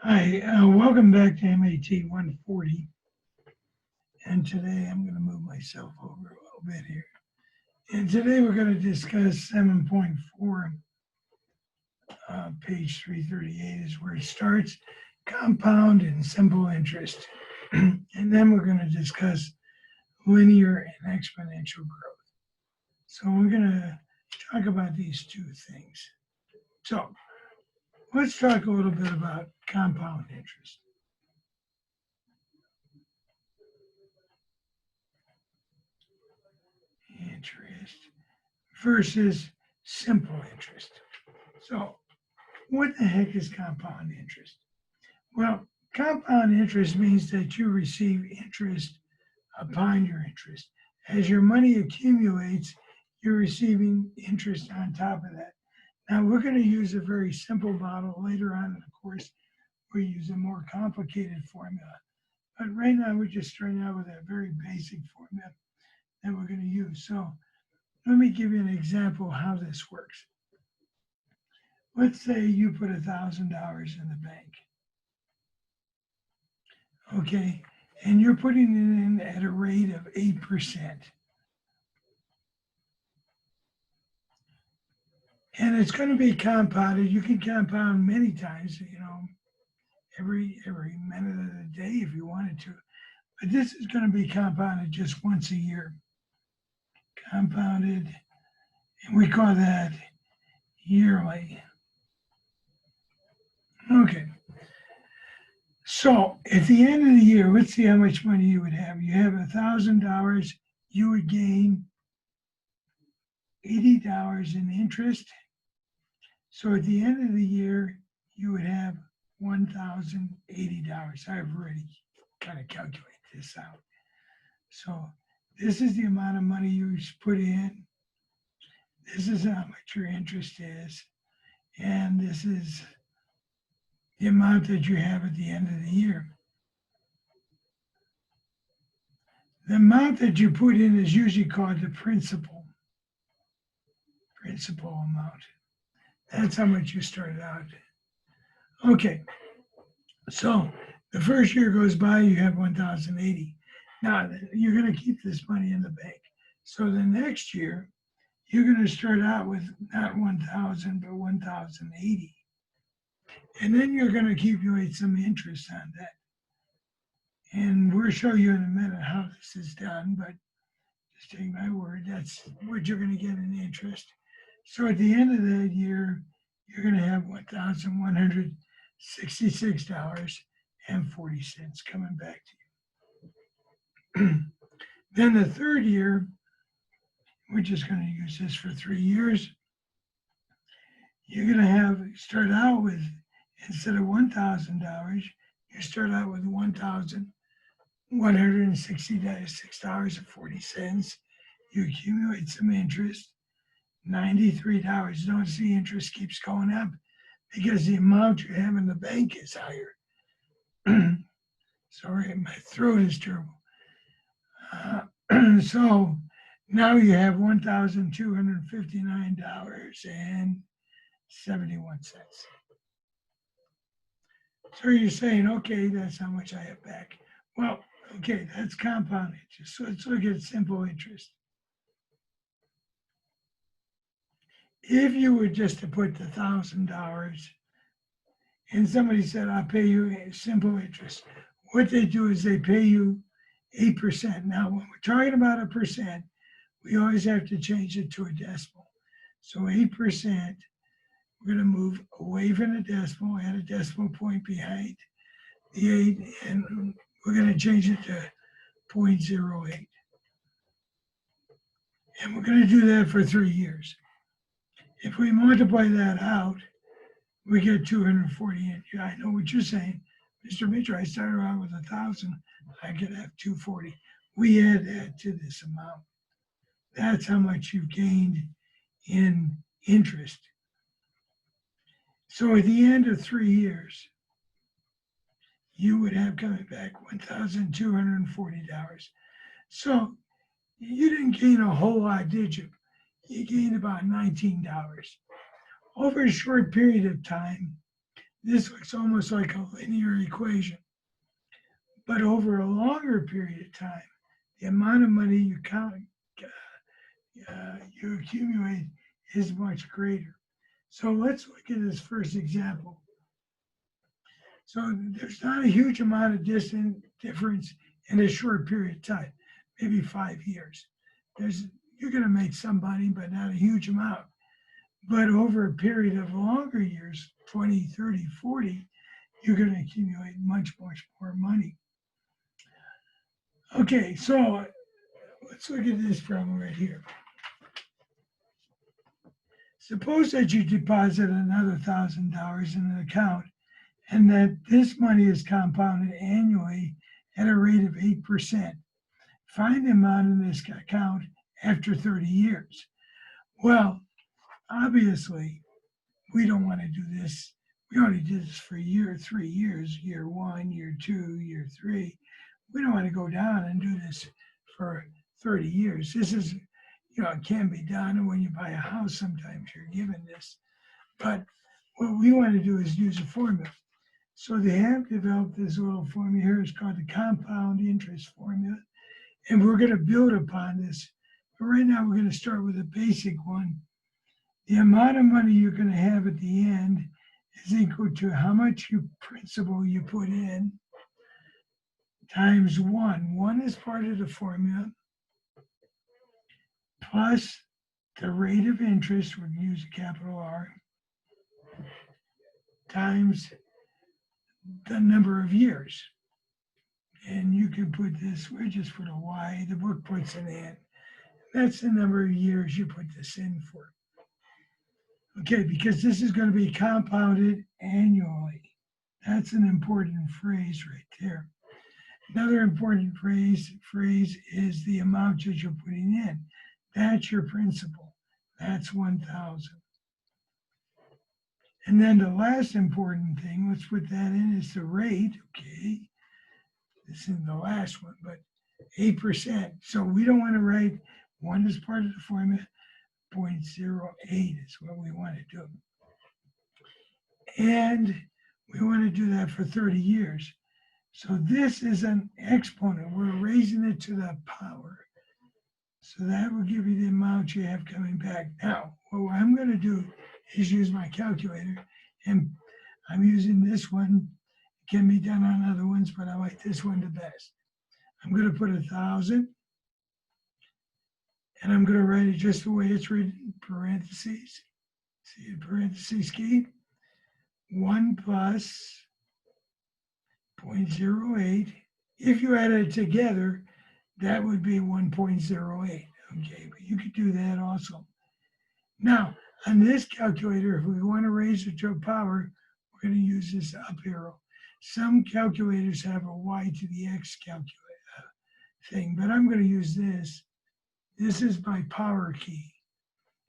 Hi, welcome back to Mat140. And today I'm going to move myself over a little bit here. And today we're going to discuss 7.4, page 338 is where it starts, compound and simple interest. And then we're going to discuss linear and exponential growth. So we're going to talk about these two things. So let's talk a little bit about compound interest. Interest versus simple interest. So, what the heck is compound interest? Well, compound interest means that you receive interest upon your interest. As your money accumulates, you're receiving interest on top of that. Now, we're going to use a very simple model later on in the course. We use a more complicated formula. But right now, we're just starting out with a very basic formula that we're going to use. So, let me give you an example of how this works. Let's say you put $1,000 in the bank, okay, and you're putting it in at a rate of 8%. And it's going to be compounded. You can compound many times, every minute of the day if you wanted to. But this is going to be compounded just once a year. Compounded, and we call that yearly. Okay. So at the end of the year, let's see how much money you would have. You have $1,000, you would gain $80 in interest. So at the end of the year, you would have $1,080. I've already kind of calculated this out. So this is the amount of money you put in. This is how much your interest is. And this is the amount that you have at the end of the year. The amount that you put in is usually called the principal amount. That's how much you started out. Okay, so the first year goes by, you have 1,080. Now you're going to keep this money in the bank. So the next year, you're going to start out with not 1,000, but 1,080. And then you're going to accumulate some interest on that. And we'll show you in a minute how this is done, but just take my word, that's what you're going to get in interest. So at the end of that year, you're going to have $1,166.40 coming back to you. Then the third year, we're just going to use this for 3 years. You're going to start out with, instead of $1,000, you start out with $1,166.40. You accumulate some interest, $93. Don't see interest keeps going up because the amount you have in the bank is higher. Sorry, my throat is terrible. So now you have $1,259.71. So you're saying, okay, that's how much I have back. Well, okay, that's compound interest. So let's look at simple interest. If you were just to put the $1,000 and somebody said, I'll pay you a simple interest, what they do is they pay you 8%. Now, when we're talking about a percent, we always have to change it to a decimal. So 8%, we're going to move away from the decimal, add a decimal point behind the 8, and we're going to change it to 0.08. And we're going to do that for 3 years. If we multiply that out, we get 240. I know what you're saying, Mr. Mitchell. I started out with 1,000. I could have 240. We add that to this amount. That's how much you've gained in interest. So at the end of 3 years, you would have coming back $1,240. So you didn't gain a whole lot, did you? You gained about $19. Over a short period of time, this looks almost like a linear equation. But over a longer period of time, the amount of money you accumulate is much greater. So let's look at this first example. So there's not a huge amount of difference in a short period of time, maybe 5 years. You're going to make some money, but not a huge amount. But over a period of longer years, 20, 30, 40, you're going to accumulate much, much more money. Okay, so let's look at this problem right here. Suppose that you deposit another $1,000 in an account and that this money is compounded annually at a rate of 8%. Find the amount in this account after 30 years. Well, obviously, we don't want to do this. We already did this for 3 years, year 1, year 2, year 3. We don't want to go down and do this for 30 years. This is, it can be done. And when you buy a house, sometimes you're given this. But what we want to do is use a formula. So they have developed this little formula here. It's called the compound interest formula. And we're going to build upon this. But right now, we're going to start with a basic one. The amount of money you're going to have at the end is equal to how much principal you put in times 1. 1 is part of the formula, plus the rate of interest, we're going to use a capital R, times the number of years. And you can put this, we just put a Y, the book puts an N. That's the number of years you put this in for. Okay, because this is going to be compounded annually. That's an important phrase right there. Another important phrase is the amount that you're putting in. That's your principal. That's 1,000. And then the last important thing, let's put that in, is the rate. Okay, this is the last one, but 8%. So we don't want to write 1 as part of the formula. 0.08 is what we want to do. And we want to do that for 30 years. So this is an exponent. We're raising it to the power. So that will give you the amount you have coming back. Now, what I'm going to do is use my calculator. And I'm using this one. It can be done on other ones, but I like this one the best. I'm going to put 1,000. And I'm going to write it just the way it's written, parentheses. See the parentheses key? 1 plus 0.08. If you add it together, that would be 1.08. Okay, but you could do that also. Now, on this calculator, if we want to raise it to a power, we're going to use this up arrow. Some calculators have a y to the x thing, but I'm going to use this. This is my power key.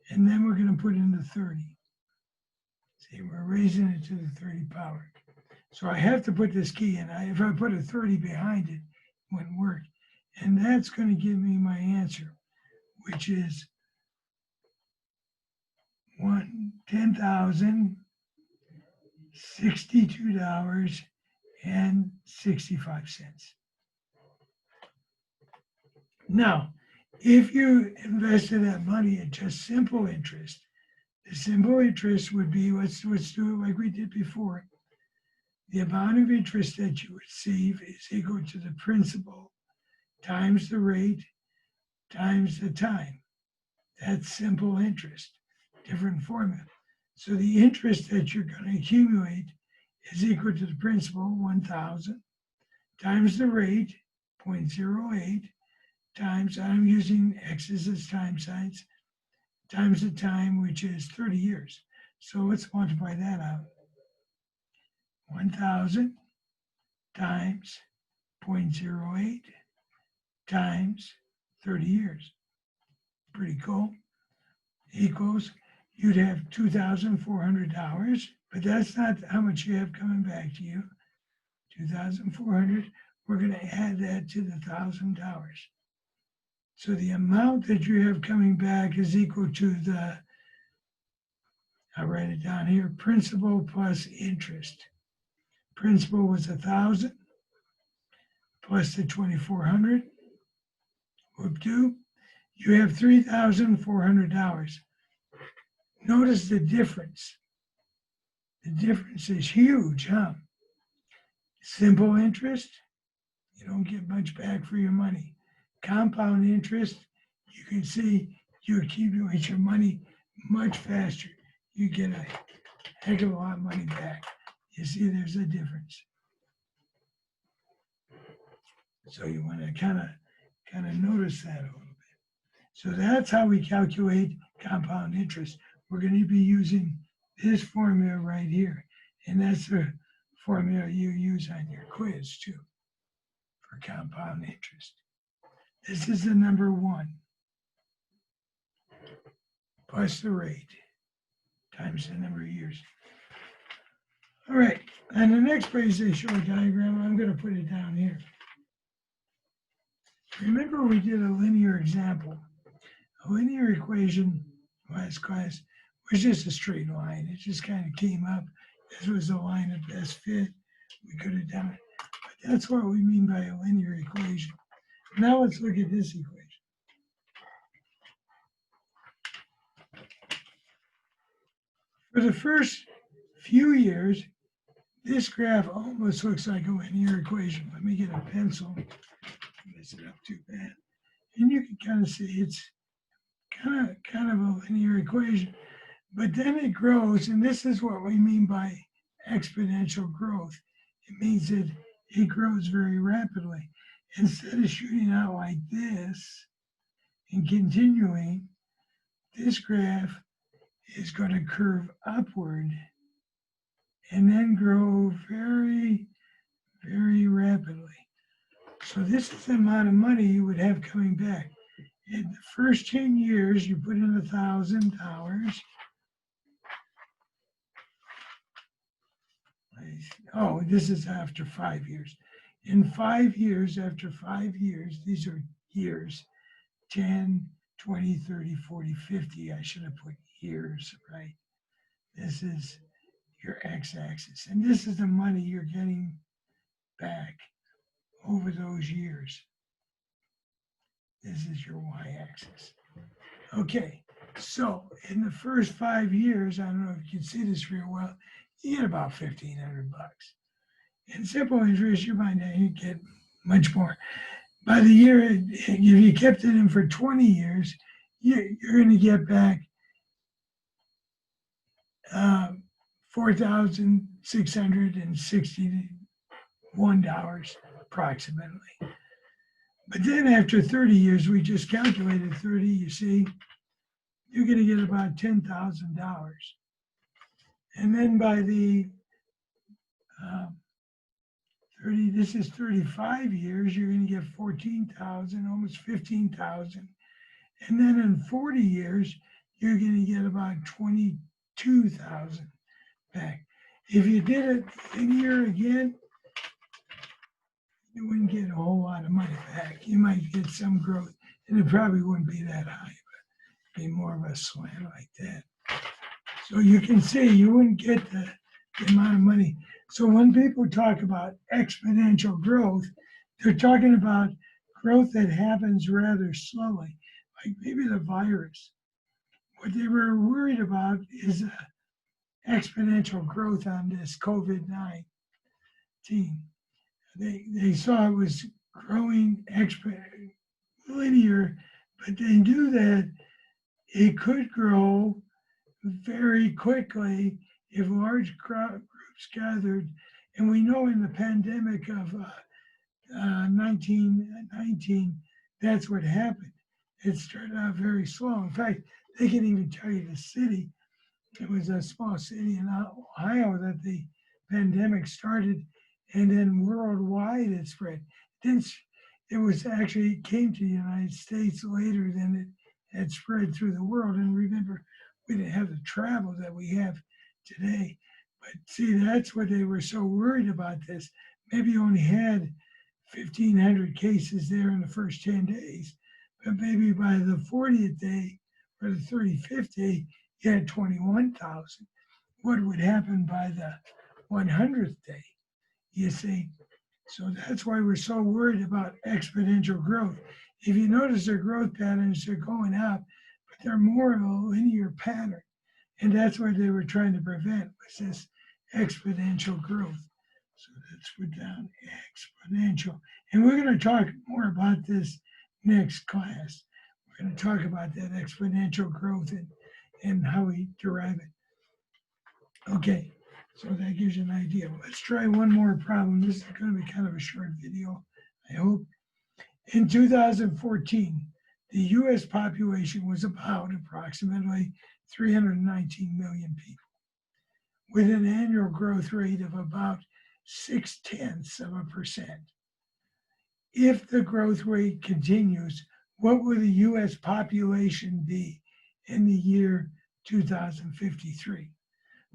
And then we're going to put in the 30. See, we're raising it to the 30 power. So I have to put this key in. If I put a 30 behind it, it wouldn't work. And that's going to give me my answer, which is $10,062.65. Now, if you invested that money at just simple interest, the simple interest would be, let's do it like we did before. The amount of interest that you receive is equal to the principal times the rate times the time. That's simple interest, different formula. So the interest that you're going to accumulate is equal to the principal, 1,000, times the rate, 0.08, times, I'm using x's as time signs, times the time, which is 30 years. So let's multiply that out. 1,000 times 0.08 times 30 years. Pretty cool. Equals, you'd have $2,400, but that's not how much you have coming back to you. 2,400, we're going to add that to the $1,000. So the amount that you have coming back is equal to the I'll write it down here. Principal plus interest. Principal was 1,000 plus the 2,400. Whoop-doo. You have $3,400. Notice the difference. The difference is huge, huh? Simple interest, you don't get much back for your money. Compound interest, you can see you accumulate your money much faster. You get a heck of a lot of money back. You see, there's a difference. So you want to kind of notice that a little bit. So that's how we calculate compound interest. We're going to be using this formula right here, and that's the formula you use on your quiz too for compound interest. This is the number 1 plus the rate times the number of years. All right, on the next page they show a diagram. I'm going to put it down here. Remember we did a linear example. A linear equation last class was just a straight line. It just kind of came up. This was the line of best fit. We could have done it. But that's what we mean by a linear equation. Now let's look at this equation. For the first few years, this graph almost looks like a linear equation. Let me get a pencil. Mess it up too bad. And you can kind of see it's kind of a linear equation. But then it grows, and this is what we mean by exponential growth. It means that it grows very rapidly. Instead of shooting out like this and continuing, this graph is going to curve upward and then grow very, very rapidly. So this is the amount of money you would have coming back. In the first 10 years, you put in $1,000. Oh, this is after 5 years. In 5 years, after 5 years, these are years, 10, 20, 30, 40, 50. I should have put years, right? This is your x-axis. And this is the money you're getting back over those years. This is your y-axis. Okay, so in the first 5 years, I don't know if you can see this real well, you get about $1,500. In simple interest, you might not get much more. By the year, if you kept it in for 20 years, you're going to get back $4,661 approximately. But then after 30 years, we just calculated 30, you see, you're going to get about $10,000. And then by the 35 years, you're going to get 14,000, almost 15,000. And then in 40 years, you're going to get about 22,000 back. If you did it linear again, you wouldn't get a whole lot of money back. You might get some growth, and it probably wouldn't be that high, but it'd be more of a slant like that. So you can see you wouldn't get the amount of money. So when people talk about exponential growth, they're talking about growth that happens rather slowly, like maybe the virus. What they were worried about is exponential growth on this COVID-19. They saw it was growing linear, but they knew that it could grow very quickly if large groups gathered. And we know in the pandemic of 1919, that's what happened. It started out very slow. In fact, they can even tell you the city. It was a small city in Ohio that the pandemic started, and then worldwide it spread. It came to the United States later than it had spread through the world. And remember, we didn't have the travel that we have today. But see, that's what they were so worried about this. Maybe you only had 1,500 cases there in the first 10 days, but maybe by the 40th day or the 35th day, you had 21,000. What would happen by the 100th day? You see, so that's why we're so worried about exponential growth. If you notice their growth patterns are going up, but they're more of a linear pattern. And that's what they were trying to prevent, was this exponential growth. So let's put down exponential. And we're going to talk more about this next class. We're going to talk about that exponential growth and how we derive it. Okay, so that gives you an idea. Let's try one more problem. This is going to be kind of a short video, I hope. In 2014, the U.S. population was about approximately 319 million people, with an annual growth rate of about 0.6%. If the growth rate continues, what will the U.S. population be in the year 2053?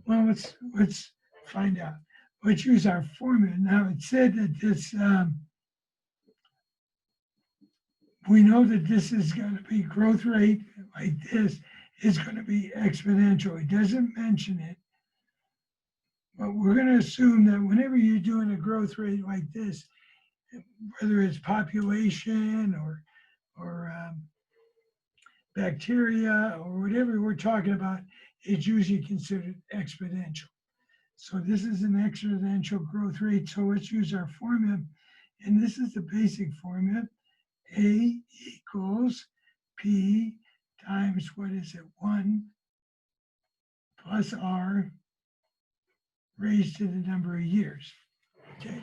Well, let's find out. Let's use our formula. Now, it said that this, we know that this is going to be growth rate like this is going to be exponential. It doesn't mention it, but we're going to assume that whenever you're doing a growth rate like this, whether it's population or bacteria or whatever we're talking about, it's usually considered exponential. So this is an exponential growth rate. So let's use our formula. And this is the basic formula. A equals P times, what is it, 1 plus R raised to the number of years. Okay.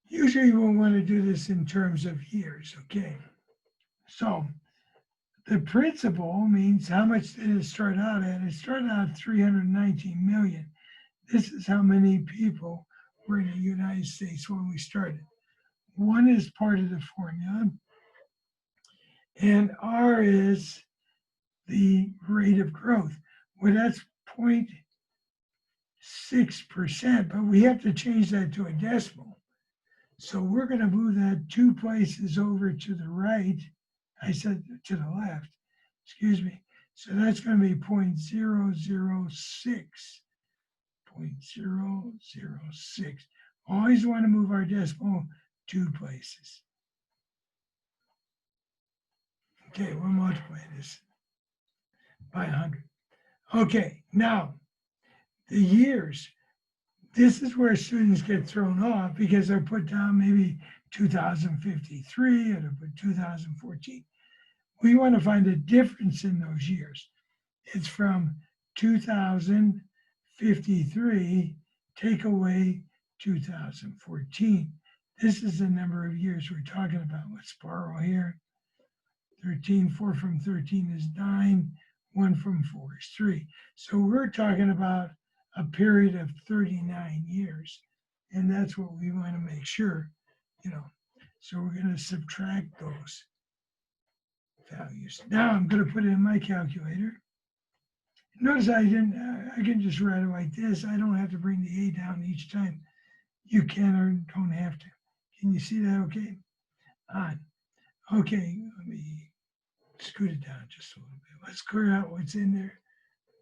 Usually we'll want to do this in terms of years. Okay. So the principal means how much did it start out at? It started out at 319 million. This is how many people were in the United States when we started. 1 is part of the formula, and R is the rate of growth. Well, that's 0.6%, but we have to change that to a decimal. So we're going to move that 2 places over to the right. I said to the left, excuse me. So that's going to be 0.006. 0.006. Always want to move our decimal 2 places. Okay, we'll multiply this by 100. Okay, now the years. This is where students get thrown off because they're put down maybe 2053 or they put 2014. We want to find a difference in those years. It's from 2053, take away 2014. This is the number of years we're talking about. Let's borrow here. 13, 4 from 13 is 9, 1 from 4 is 3. So we're talking about a period of 39 years. And that's what we want to make sure, you know. So we're going to subtract those values. Now I'm going to put it in my calculator. Notice I can just write it like this. I don't have to bring the A down each time. You can or don't have to. Can you see that okay? On. Okay, let me scoot it down just a little bit. Let's clear out what's in there.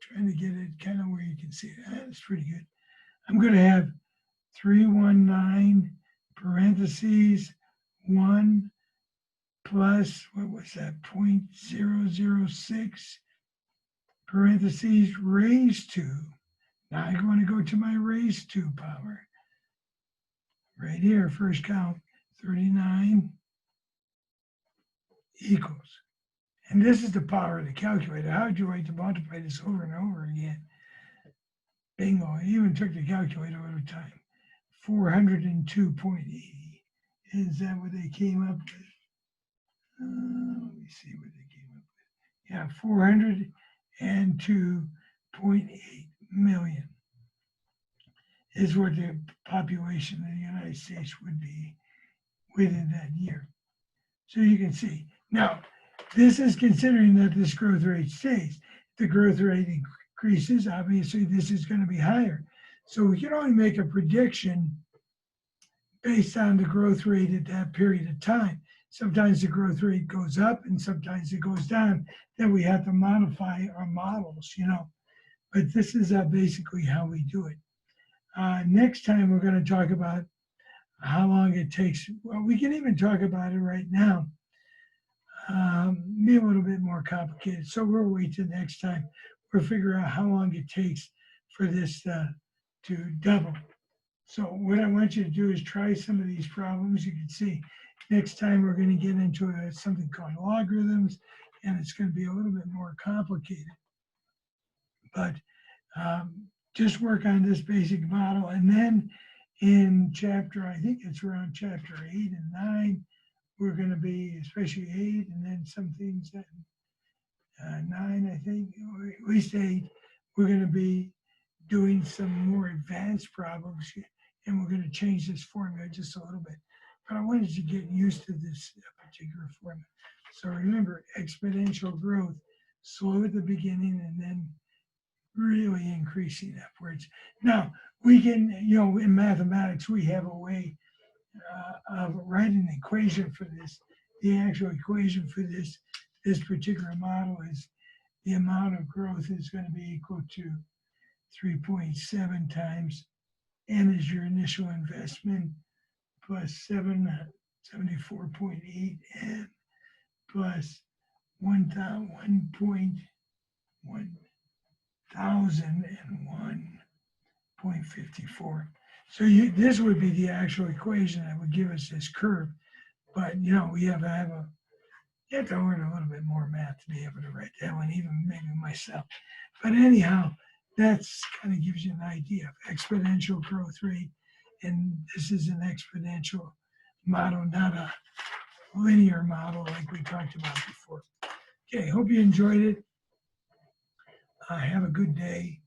Trying to get it kind of where you can see it. That's pretty good. I'm going to have 319 parentheses 1 plus, what was that, 0.006 parentheses raised to. Now I'm going to go to my raised to power. Right here, first count, 39 equals. And this is the power of the calculator. How would you like to multiply this over and over again? Bingo, I even took the calculator over time. 402.80. Is that what they came up with? Let me see what they came up with. Yeah, 402.8 million is what the population of the United States would be within that year. So you can see. Now, this is considering that this growth rate stays. If the growth rate increases, obviously this is going to be higher. So we can only make a prediction based on the growth rate at that period of time. sometimes the growth rate goes up and sometimes it goes down. Then we have to modify our models, But this is basically how we do it. Next time, we're going to talk about how long it takes. Well, we can even talk about it right now. Be a little bit more complicated. So we'll wait till next time. We'll figure out how long it takes for this to double. So what I want you to do is try some of these problems. You can see next time we're going to get into something called logarithms, and it's going to be a little bit more complicated. But just work on this basic model. And then in chapter, I think it's around chapter 8 and 9, we're going to be, especially 8, and then some things that 9, I think, or at least 8, we're going to be doing some more advanced problems, and we're going to change this formula just a little bit. But I wanted you to get used to this particular formula. So remember, exponential growth, slow at the beginning and then really increasing upwards. Now, we can, in mathematics, we have a way of writing an equation for this. The actual equation for this particular model is the amount of growth is going to be equal to 3.7 times N is your initial investment plus 74.8 N plus 1,001.54. So this would be the actual equation that would give us this curve. But, we have to you have to learn a little bit more math to be able to write that one, even maybe myself. But anyhow, that's kind of gives you an idea of exponential growth rate. And this is an exponential model, not a linear model like we talked about before. Okay, hope you enjoyed it. Have a good day.